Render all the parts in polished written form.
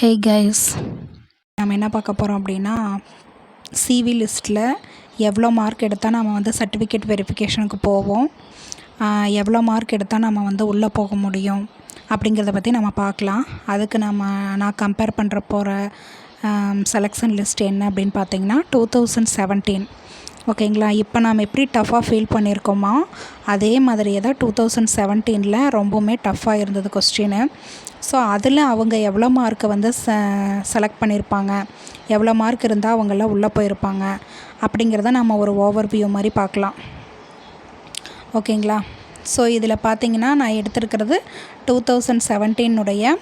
Hey guys, நம்ம என்ன பார்க்க போகிறோம் அப்படின்னா, சிவி லிஸ்ட்டில் எவ்வளோ மார்க் எடுத்தால் நம்ம வந்து சர்டிஃபிகேட் வெரிஃபிகேஷனுக்கு போவோம், எவ்வளோ மார்க் எடுத்தால் நம்ம வந்து உள்ளே போக முடியும் அப்படிங்கிறத பற்றி நம்ம பார்க்கலாம். அதுக்கு நான் கம்பேர் பண்ணுற போகிற செலெக்ஷன் லிஸ்ட் என்ன அப்படின்னு பார்த்தீங்கன்னா 2017. ஓகேங்களா. இப்போ நாம் எப்படி டஃப்பாக ஃபீல் பண்ணியிருக்கோமோ அதே மாதிரியே தான் 2017 ரொம்பவுமே டஃப்பாக இருந்தது கொஸ்டின். ஸோ அதில் அவங்க எவ்வளோ மார்க்கை வந்து செலக்ட் பண்ணியிருப்பாங்க, எவ்வளோ மார்க் இருந்தால் அவங்களாம் உள்ளே போயிருப்பாங்க அப்படிங்கிறத நம்ம ஒரு ஓவர்வியூ மாதிரி பார்க்கலாம். ஓகேங்களா. ஸோ இதில் பார்த்தீங்கன்னா நான் எடுத்திருக்கிறது 2017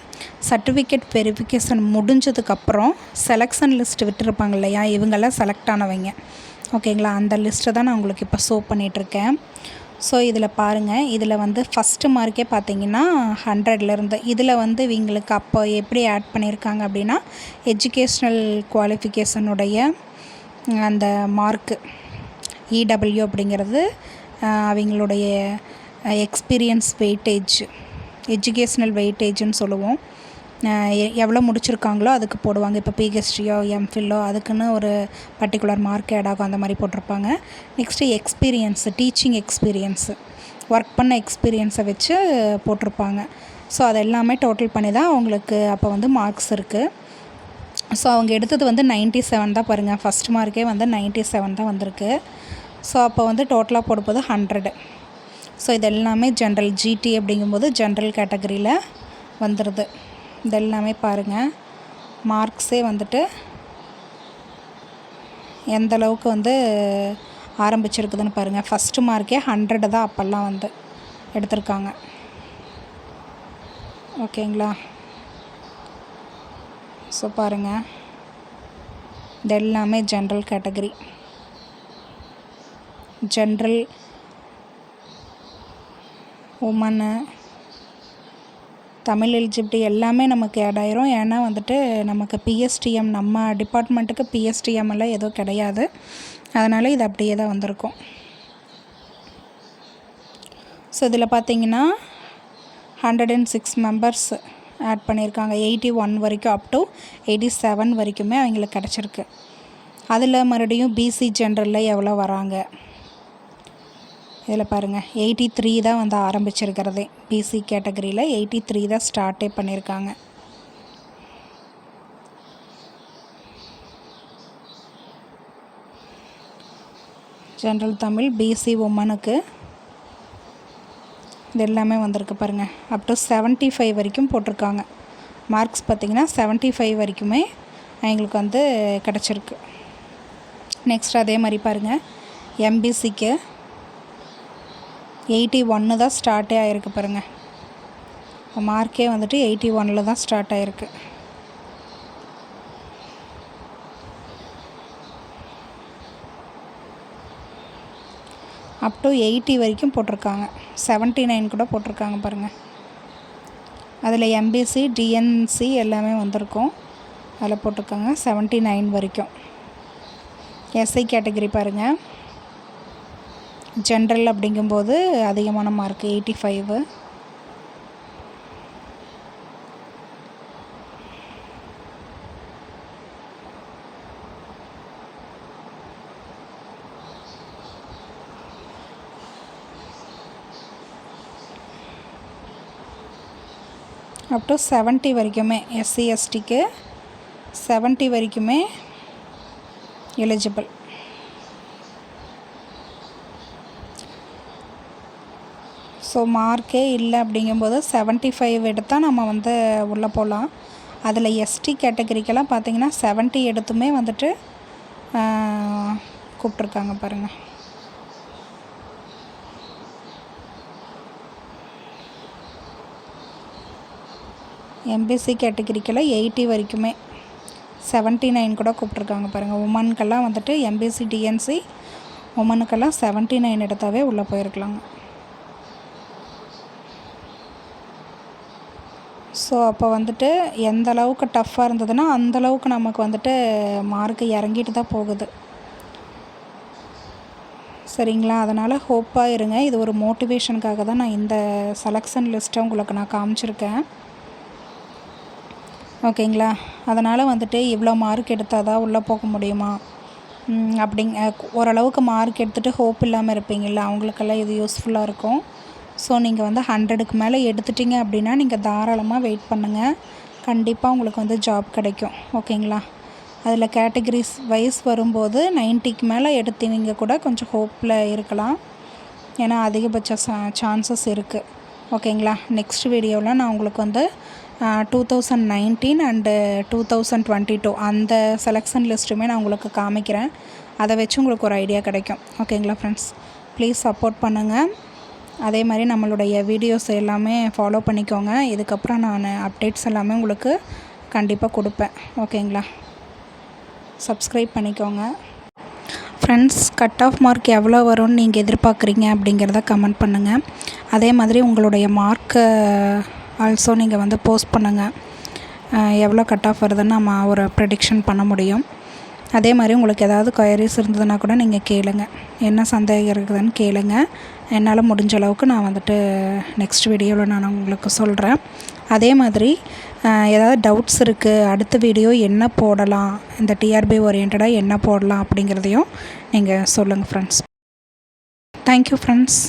சர்டிஃபிகேட் வெரிஃபிகேஷன் முடிஞ்சதுக்கப்புறம் செலெக்ஷன் லிஸ்ட் விட்டுருப்பாங்க இல்லையா, இவங்கெல்லாம் செலக்ட் ஆனவங்க. ஓகேங்களா. அந்த லிஸ்ட்டை தான் நான் உங்களுக்கு இப்போ ஷோ பண்ணிகிட்ருக்கேன். ஸோ இதில் பாருங்கள், இதில் வந்து ஃபஸ்ட்டு மார்க்கே பார்த்தீங்கன்னா 100லேருந்து இதில் வந்து இவங்களுக்கு அப்போ எப்படி ஆட் பண்ணியிருக்காங்க அப்படின்னா எஜுகேஷ்னல் குவாலிஃபிகேஷனுடைய அந்த மார்க்கு இடபிள்யூ அப்படிங்கிறது அவங்களுடைய எக்ஸ்பீரியன்ஸ் வெயிட்டேஜ், எஜுகேஷ்னல் வெயிட்டேஜுன்னு சொல்லுவோம். எவ்வளோ முடிச்சிருக்காங்களோ அதுக்கு போடுவாங்க. இப்போ பிஹெச்டியோ எம்ஃபில்லோ அதுக்குன்னு ஒரு பர்டிகுலர் மார்க் ஆட் ஆகும், அந்த மாதிரி போட்டிருப்பாங்க. Next experience, teaching experience, work பண்ண எக்ஸ்பீரியன்ஸை வச்சு போட்டிருப்பாங்க. ஸோ அது எல்லாமே டோட்டல் பண்ணி தான் அவங்களுக்கு அப்போ வந்து மார்க்ஸ் இருக்குது. ஸோ அவங்க எடுத்தது வந்து 97 தான் பாருங்கள். ஃபஸ்ட் மார்க்கே வந்து 97 தான் வந்திருக்கு. ஸோ அப்போ வந்து டோட்டலாக போடும்போது 100. ஸோ இது எல்லாமே ஜென்ரல் ஜிடி அப்படிங்கும்போது ஜென்ரல் கேட்டகரியில் வந்துடுது. இதெல்லாமே பாருங்கள், மார்க்ஸே வந்துட்டு எந்த அளவுக்கு வந்து ஆரம்பிச்சிருக்குதுன்னு பாருங்கள். ஃபஸ்ட்டு மார்க்கே 100 தான் அப்போல்லாம் வந்து எடுத்திருக்காங்க. ஓகேங்களா. ஸோ பாருங்கள், இது எல்லாமே general category, general woman, Tamil eligibility எல்லாமே நமக்கு ஆட் ஆயிரும். ஏன்னா வந்துட்டு நமக்கு பிஎஸ்டிஎம் நம்ம டிபார்ட்மெண்ட்டுக்கு பிஎஸ்டிஎம் எல்லாம் எதுவும் கிடையாது. அதனால் இது அப்படியே தான் வந்திருக்கும். ஸோ இதில் பார்த்தீங்கன்னா 106 மெம்பர்ஸ் ஆட் பண்ணியிருக்காங்க. 81 வரைக்கும் அப் டு 87 வரைக்குமே அவங்களுக்கு கிடச்சிருக்கு. அதில் மறுபடியும் பிசி ஜென்ரலில் எவ்வளோ வராங்க இதில் பாருங்கள். 83 தான் வந்து ஆரம்பிச்சிருக்கிறதே. பிசி கேட்டகரியில் 83 தான் ஸ்டார்ட்டே பண்ணியிருக்காங்க. ஜென்ரல் தமிழ் பிசி உமனுக்கு இது எல்லாமே வந்திருக்கு பாருங்கள். அப் டு 75 வரைக்கும் போட்டிருக்காங்க. மார்க்ஸ் பார்த்திங்கன்னா 75 வரைக்குமே எங்களுக்கு வந்து கிடச்சிருக்கு. நெக்ஸ்ட் அதே மாதிரி பாருங்கள், எம்பிசிக்கு 81 தான் ஸ்டார்ட்டே ஆகிருக்கு பாருங்கள். இப்போ மார்க்கே வந்துட்டு 81 தான் ஸ்டார்ட் ஆகிருக்கு. அப் டு 80 வரைக்கும் போட்டிருக்காங்க. 79 கூட போட்டிருக்காங்க பாருங்கள். அதில் எம்பிசி டிஎன்சி எல்லாமே வந்திருக்கும், அதில் போட்டிருக்காங்க 79 வரைக்கும். எஸ்ஐ கேட்டகரி பாருங்கள், ஜென்ரல் அப்படிங்கும்போது அதிகமான மார்க் 85. அப் டு 70 வரைக்குமே எஸ்சி எஸ்டிக்கு 70 வரைக்குமே எலிஜிபிள். ஸோ மார்க்கே இல்லை அப்படிங்கும்போது 75 எடுத்தால் நம்ம வந்து உள்ளே போகலாம். அதில் எஸ்டி கேட்டகரிக்கெல்லாம் பார்த்திங்கன்னா 70 எடுத்துமே வந்துட்டு கூப்பிட்ருக்காங்க பாருங்கள். எம்பிசி கேட்டகரிக்கெல்லாம் 80 வரைக்குமே 79 கூட கூப்பிட்ருக்காங்க பாருங்கள். உமனுக்கெல்லாம் வந்துட்டு எம்பிசி டிஎன்சி உமனுக்கெல்லாம் 79 எடுத்தாவே உள்ளே போயிருக்கலாங்க. ஸோ அப்போ வந்துட்டு எந்த அளவுக்கு டஃப்பாக இருந்ததுன்னா அந்தளவுக்கு நமக்கு வந்துட்டு மார்க்கு இறங்கிட்டு தான் போகுது. சரிங்களா. அதனால் ஹோப்பாக இருங்க. இது ஒரு மோட்டிவேஷனுக்காக தான் நான் இந்த செலெக்ஷன் லிஸ்ட்டை உங்களுக்கு நான் காமிச்சிருக்கேன். ஓகேங்களா. அதனால் வந்துட்டு இவ்வளோ மார்க் எடுத்தால் தான் உள்ளே போக முடியுமா ஓரளவுக்கு மார்க் எடுத்துகிட்டு ஹோப் இல்லாமல் இருப்பீங்கள்ல, அவங்களுக்கெல்லாம் இது யூஸ்ஃபுல்லாக இருக்கும். ஸோ நீங்கள் வந்து 100க்கு மேலே எடுத்துட்டிங்க அப்படின்னா நீங்கள் தாராளமாக வெயிட் பண்ணுங்கள். கண்டிப்பாக உங்களுக்கு வந்து ஜாப் கிடைக்கும். ஓகேங்களா. அதில் கேட்டகரிஸ் வைஸ் வரும்போது 90க்கு மேலே எடுத்தீங்க கூட கொஞ்சம் ஹோப்பில் இருக்கலாம். ஏன்னா அதிகபட்ச சான்சஸ் இருக்குது. ஓகேங்களா. நெக்ஸ்ட் வீடியோவில் நான் உங்களுக்கு வந்து 2019 அண்டு 2022 அந்த செலெக்ஷன் லிஸ்ட்டுமே நான் உங்களுக்கு காமிக்கிறேன். அதை வச்சு உங்களுக்கு ஒரு ஐடியா கிடைக்கும். ஓகேங்களா ஃப்ரெண்ட்ஸ். ப்ளீஸ் சப்போர்ட் பண்ணுங்கள். அதே மாதிரி நம்மளுடைய வீடியோஸ் எல்லாமே ஃபாலோ பண்ணிக்கோங்க. இதுக்கப்புறம் நான் அப்டேட்ஸ் எல்லாமே உங்களுக்கு கண்டிப்பாக கொடுப்பேன். ஓகேங்களா. சப்ஸ்கிரைப் பண்ணிக்கோங்க. ஃப்ரெண்ட்ஸ், கட் ஆஃப் மார்க் எவ்வளோ வரும்னு நீங்கள் எதிர்பார்க்குறீங்க அப்படிங்கிறத கமெண்ட் பண்ணுங்கள். அதே மாதிரி உங்களுடைய மார்க்கை ஆல்சோ நீங்கள் வந்து போஸ்ட் பண்ணுங்கள். எவ்வளோ கட் ஆஃப் வருதுன்னு நம்ம ஒரு ப்ரெடிக்ஷன் பண்ண முடியும். அதே மாதிரி உங்களுக்கு ஏதாவது கொயரிஸ் இருந்ததுன்னா கூட நீங்கள் கேளுங்க. என்ன சந்தேகம் இருக்குதுன்னு கேளுங்க. என்னால் முடிஞ்ச அளவுக்கு நான் வந்துட்டு நெக்ஸ்ட் வீடியோவில் நான் உங்களுக்கு சொல்கிறேன். அதே மாதிரி ஏதாவது டவுட்ஸ் இருக்குது, அடுத்த வீடியோ என்ன போடலாம், இந்த டிஆர்பி ஓரியன்டாக என்ன போடலாம் அப்படிங்கிறதையும் நீங்கள் சொல்லுங்கள் ஃப்ரெண்ட்ஸ். Thank you friends.